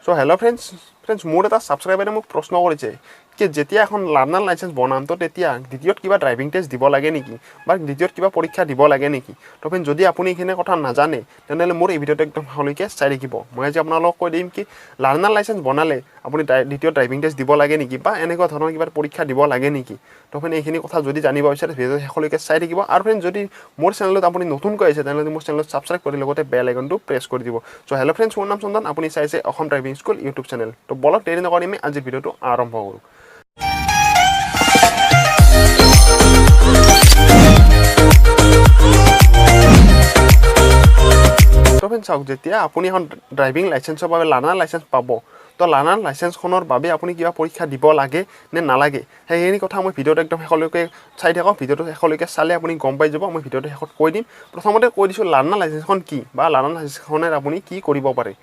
so hello' friends মোৰ এটা ছাবস্ক্ৰাইবাৰে মোক প্ৰশ্ন কৰিছে কি যেতিয়া এখন লাৰ্নাৰ লাইসেন্স বনাম তো তেতিয়া দ্বিতীয়ত কিবা ড্ৰাইভিং টেষ্ট দিব লাগে নেকি বা দ্বিতীয়ত কিবা পৰীক্ষা দিব লাগে নেকি তো ফ্ৰেণ্ড যদি আপুনি এইখিনি কথা নাজানে তেনেহ'লে মোৰ এই ভিডিঅ'টো একদম শেষলৈকে চাই থাকিব মই আজি আপোনালোকক কৈ দিম কি লাৰ্নাৰ লাইসেন্স বনালে আপুনি দ্বিতীয় ড্ৰাইভিং টেষ্ট দিব লাগে নেকি বা এনেকুৱা ধৰণৰ কিবা পৰীক্ষা দিব লাগে নেকি তো ফ্ৰেণ্ড এইখিনি কথা যদি জানিব বিচাৰে ভিডিঅ'টো শেষলৈকে চাই থাকিব আৰু ফ্ৰেণ্ড যদি মোৰ চেনেলত আপুনি নতুনকৈ আহিছে তেনেহ'লে মোৰ চেনেলত ছাবস্ক্ৰাইব কৰি লগতে বেল আইকনটো প্ৰেছ কৰি দিব সো হেল্ল' ফ্ৰেণ্ডছ মোৰ নাম চন্দন আপুনি চাইছে Assam driving school YouTube channel তো বলক দেৰি নকৰি আমি আজি ভিডিঅ'টো আৰম্ভ কৰোঁ তো ফ্ৰেণ্ড চাওক যেতিয়া আপুনি এখন ড্ৰাইভিং লাইসেন্সৰ বাবে লাৰ্নাৰ লাইসেন্স পাব তো লাৰ্নাৰ লাইসেন্সখনৰ বাবে আপুনি কিবা পৰীক্ষা দিব লাগে নে নালাগে সেইখিনি কথা মই ভিডিঅ'টো একদম শেষলৈকে চাই থাকক ভিডিঅ'টো শেষলৈকে চালে আপুনি গম পাই যাব মই ভিডিঅ'টো শেষত কৈ দিম প্ৰথমতে কৈ দিছোঁ লাৰ্নাৰ লাইসেন্সখন কি বা লাৰ্নাৰ লাইসেন্সখনে আপুনি কি কৰিব পাৰে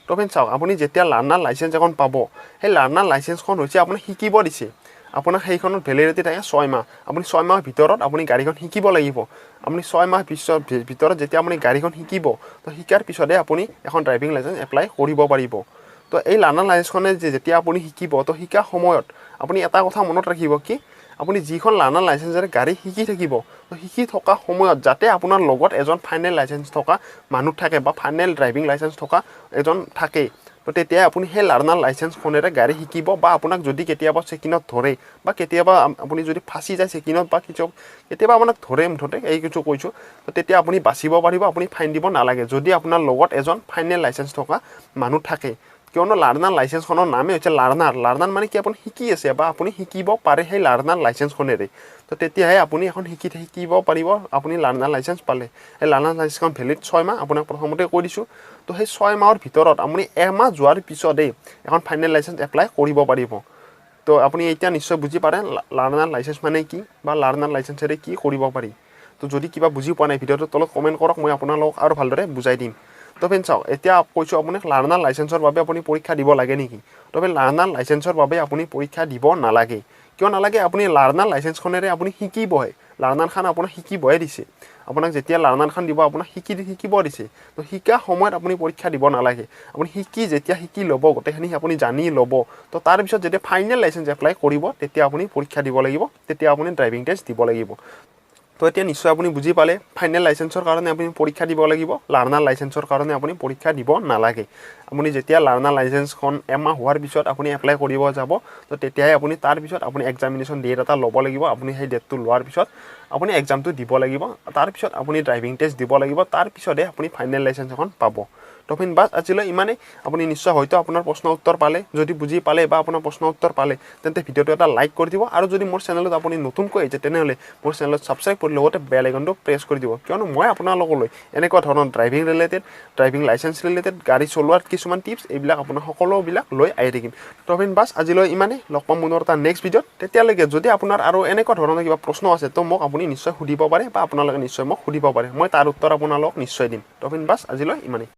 তো ফ্ৰেণ্ড চাওক আপুনি যেতিয়া লাৰ্নাৰ লাইসেন্স এখন পাব সেই লাৰ্নাৰ লাইসেন্সখন হৈছে আপোনাক শিকিব দিছে আপোনাক সেইখনৰ ভেলিডিটি থাকে 6 মাহ আপুনি 6 মাহৰ ভিতৰত আপুনি গাড়ীখন শিকিব লাগিব আপুনি 6 মাহ ভিতৰত যেতিয়া আপুনি গাড়ীখন শিকিব তো শিকাৰ পিছতে আপুনি এখন ড্ৰাইভিং লাইসেন্স এপ্লাই কৰিব পাৰিব তো এই লাৰ্নাৰ লাইসেন্সখনে যেতিয়া আপুনি শিকিব তো শিকাৰ সময়ত আপুনি এটা কথা মনত ৰাখিব কি আপুনি যিখন লাৰ্নাৰ লাইসেন্সেৰে গাড়ী শিকি থাকিব তো শিকি থকা সময়ত যাতে আপোনাৰ লগত এজন ফাইনেল লাইসেন্স থকা মানুহ থাকে বা ফাইনেল ড্ৰাইভিং লাইসেন্স থকা এজন থাকে তো তেতিয়া আপুনি সেই লাৰ্নাৰ লাইসেন্সখনেৰে গাড়ী শিকিব বা আপোনাক যদি কেতিয়াবা চেকিনত ধৰে বা কেতিয়াবা আপুনি যদি ফাঁচি যায় চেকিনত বা কেতিয়াবা আপোনাক ধৰে মুঠতে এই কিছু কৈছোঁ তো তেতিয়া আপুনি বাচিব পাৰিব আপুনি ফাইন দিব নালাগে যদি আপোনাৰ লগত এজন ফাইনেল লাইসেন্স থকা মানুহ থাকে কিয়নো লাৰ্নাৰ লাইসেন্সখনৰ নামেই হৈছে লাৰ্নাৰ মানে কি আপুনি শিকি আছে বা আপুনি শিকিব পাৰে সেই লাৰ্নাৰ লাইসেন্সখনেৰে তো তেতিয়াহে আপুনি এখন শিকিব পাৰিব আপুনি লাৰ্নাৰ লাইসেন্স পালে সেই লাৰ্নাৰ লাইসেন্সখন ভেলিড 6 মাহ আপোনাক প্ৰথমতে কৈ দিছোঁ তো সেই 6 মাহৰ ভিতৰত আপুনি এমাহ যোৱাৰ পিছতেই এখন ফাইনেল লাইসেন্স এপ্লাই কৰিব পাৰিব তো আপুনি এতিয়া নিশ্চয় বুজি পাৰে লাৰ্নাৰ লাইসেন্স মানে কি বা লাৰ্নাৰ লাইসেন্সেৰে কি কৰিব পাৰি তো যদি কিবা বুজি পোৱা নাই ভিডিঅ'টোৰ তলত কমেণ্ট কৰক মই আপোনালোকক আৰু ভালদৰে বুজাই দিম তো ফ্ৰেণ্ড চাওক এতিয়া কৈছোঁ আপোনাক লাৰ্নাৰ লাইসেন্সৰ বাবে আপুনি পৰীক্ষা দিব লাগে নেকি তো লাৰ্নাৰ লাইসেন্সৰ বাবে আপুনি পৰীক্ষা দিব নালাগে কিয় নালাগে আপুনি লাৰ্নাৰ লাইসেন্সখনেৰে আপুনি শিকিবহে লাৰ্নাৰখন আপোনাক শিকিবহে দিছে আপোনাক যেতিয়া লাৰ্নাৰখন দিব আপোনাক শিকিব দিছে তো শিকা সময়ত আপুনি পৰীক্ষা দিব নালাগে আপুনি যেতিয়া শিকি ল'ব গোটেইখিনি আপুনি জানি ল'ব তো তাৰপিছত যেতিয়া ফাইনেল লাইসেন্স এপ্লাই কৰিব তেতিয়া আপুনি পৰীক্ষা দিব লাগিব তেতিয়া আপুনি ড্ৰাইভিং টেষ্ট দিব লাগিব তো এতিয়া নিশ্চয় আপুনি বুজি পালে ফাইনেল লাইসেন্সৰ কাৰণে আপুনি পৰীক্ষা দিব লাগিব লাৰ্নাৰ লাইসেন্সৰ কাৰণে আপুনি পৰীক্ষা দিব নালাগে আপুনি যেতিয়া লাৰ্নাৰ লাইসেন্সখন এমাহ হোৱাৰ পিছত আপুনি এপ্লাই কৰিব যাব তো তেতিয়াহে আপুনি তাৰপিছত আপুনি এক্সামিনেশ্যন ডেট এটা ল'ব লাগিব আপুনি সেই ডেটটো লোৱাৰ পিছত আপুনি এক্সামটো দিব লাগিব তাৰপিছত আপুনি ড্ৰাইভিং টেষ্ট দিব লাগিব তাৰপিছতহে আপুনি ফাইনেল লাইসেন্স এখন পাব তো ফ্ৰেণ্ড বাছ আজিলৈ ইমানেই আপুনি নিশ্চয় হয়তো আপোনাৰ প্ৰশ্ন উত্তৰ পালে যদি বুজি পালে বা আপোনাৰ প্ৰশ্ন উত্তৰ পালে তেন্তে ভিডিঅ'টো এটা লাইক কৰি দিব আৰু যদি মোৰ চেনেলত আপুনি নতুনকৈ আহিছে তেনেহ'লে মোৰ চেনেলত ছাবস্ক্ৰাইব কৰি লগতে বেল আইকনটো প্ৰেছ কৰি দিব কিয়নো মই আপোনালোকলৈ এনেকুৱা ধৰণৰ ড্ৰাইভিং লাইসেন্স ৰিলেটেড গাড়ী চলোৱাৰ কিছুমান টিপছ এইবিলাক আপোনাৰ সকলোবিলাক লৈ আহি থাকিম তো ফ্ৰেণ্ড বাছ আজিলৈ ইমানেই লগ পাম পুনৰ এটা নেক্সট ভিডিঅ'ত তেতিয়ালৈকে যদি আপোনাৰ আৰু এনেকুৱা ধৰণৰ কিবা প্ৰশ্ন আছে তো মোক আপুনি নিশ্চয় সুধিব পাৰে বা আপোনালোকে নিশ্চয় মোক সুধিব পাৰে মই তাৰ উত্তৰ আপোনালোকক নিশ্চয় দিম তো ফ্ৰেণ্ড বাছ আজিলৈ ইমানেই